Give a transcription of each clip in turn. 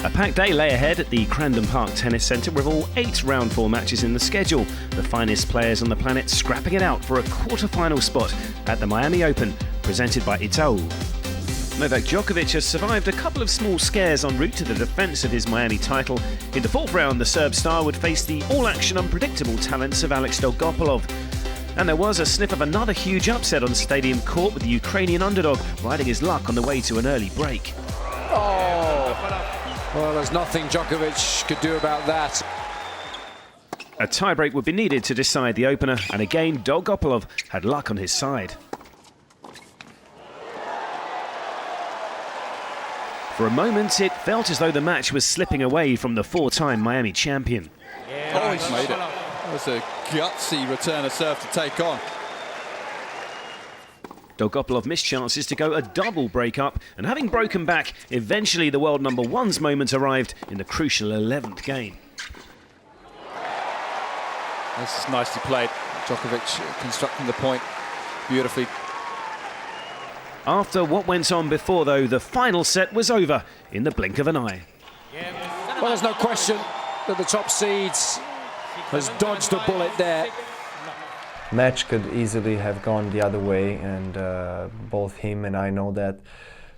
A packed day lay ahead at the Crandon Park Tennis Centre with all 8 round 4 matches in the schedule. The finest players on the planet scrapping it out for a quarter-final spot at the Miami Open, presented by Itaú. Novak Djokovic has survived a couple of small scares en route to the defence of his Miami title. In the 4th round, the Serb star would face the all-action unpredictable talents of Alex Djokovic. And there was a sniff of another huge upset on Stadium Court with the Ukrainian underdog riding his luck on the way to an early break. Well, there's nothing Djokovic could do about that. A tiebreak would be needed to decide the opener, and again Djokovic had luck on his side. For a moment, it felt as though the match was slipping away from the 4-time Miami champion. Oh, he's made it. That was a gutsy return of serve to take on. Djokovic missed chances to go a double break-up, and having broken back, eventually the world number 1's moment arrived in the crucial 11th game. This is nicely played. Djokovic constructing the point beautifully. After what went on before, though, the final set was over in the blink of an eye. Well, there's no question that the top seeds has dodged a bullet there. Match could easily have gone the other way, and both him and I know that.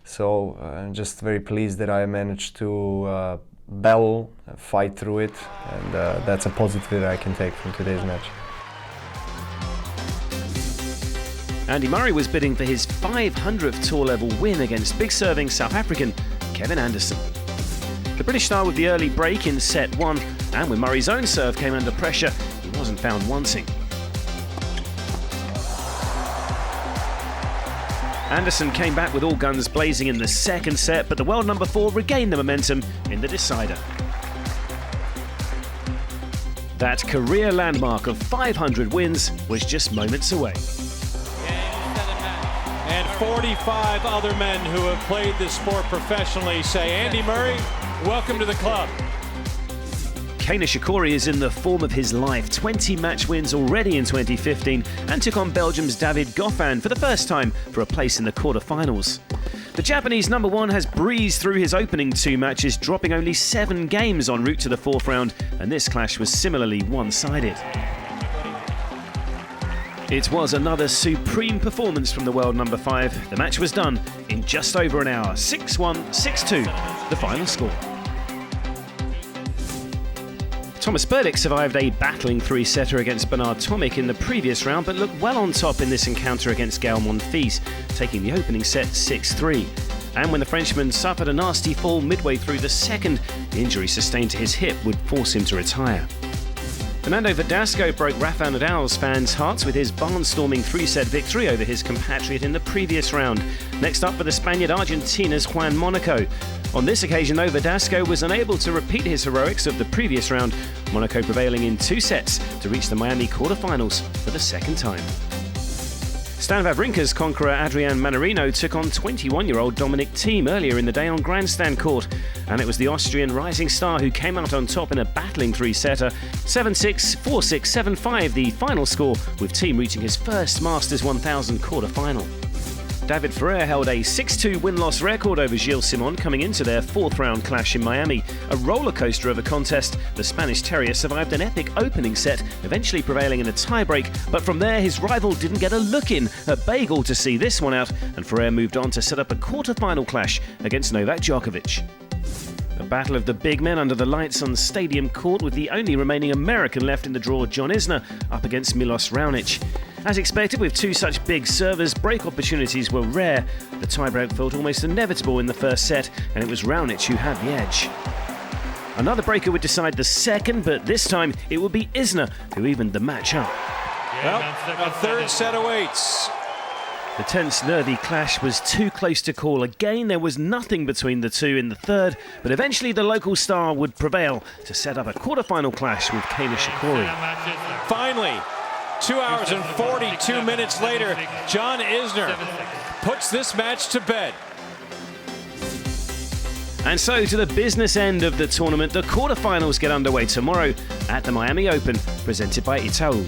So I'm just very pleased that I managed to battle, fight through it, and that's a positive that I can take from today's match. Andy Murray was bidding for his 500th tour level win against big serving South African Kevin Anderson. The British star with the early break in set 1, and when Murray's own serve came under pressure, he wasn't found wanting. Anderson came back with all guns blazing in the second set, but the world number 4 regained the momentum in the decider. That career landmark of 500 wins was just moments away. And 45 other men who have played this sport professionally say, Andy Murray, welcome to the club. Nishikori is in the form of his life, 20 match wins already in 2015, and took on Belgium's David Goffin for the first time for a place in the quarterfinals. The Japanese number 1 has breezed through his opening 2 matches, dropping only 7 games en route to the 4th round, and this clash was similarly one-sided. It was another supreme performance from the world number 5. The match was done in just over an hour, 6-1, 6-2, the final score. Thomas Berdych survived a battling 3-setter against Bernard Tomic in the previous round, but looked well on top in this encounter against Gael Monfils, taking the opening set 6-3. And when the Frenchman suffered a nasty fall midway through the second, the injury sustained to his hip would force him to retire. Fernando Verdasco broke Rafa Nadal's fans' hearts with his barnstorming 3-set victory over his compatriot in the previous round. Next up for the Spaniard, Argentina's Juan Monaco. On this occasion, though, Verdasco was unable to repeat his heroics of the previous round, Monaco prevailing in 2 sets to reach the Miami quarterfinals for the second time. Stan Wawrinka's conqueror Adrian Manarino took on 21-year-old Dominic Thiem earlier in the day on grandstand court, and it was the Austrian rising star who came out on top in a battling 3-setter, 7-6, 4-6, 7-5 the final score, with Thiem reaching his first Masters 1000 quarter-final. David Ferrer held a 6-2 win-loss record over Gilles Simon coming into their 4th round clash in Miami. A roller coaster of a contest, the Spanish Terrier survived an epic opening set, eventually prevailing in a tiebreak, but from there his rival didn't get a look in, a bagel to see this one out, and Ferrer moved on to set up a quarter-final clash against Novak Djokovic. A battle of the big men under the lights on Stadium Court, with the only remaining American left in the draw, John Isner, up against Milos Raonic. As expected, with 2 such big servers, break opportunities were rare. The tiebreak felt almost inevitable in the first set, and it was Raonic who had the edge. Another breaker would decide the second, but this time it would be Isner who evened the match up. Well, a 3rd set awaits. The tense, nervy clash was too close to call. Again, there was nothing between the two in the 3rd, but eventually the local star would prevail to set up a quarter-final clash with Nishikori. Finally, 2 hours and 42 minutes later, John Isner puts this match to bed. And so to the business end of the tournament, the quarterfinals get underway tomorrow at the Miami Open, presented by Itaú.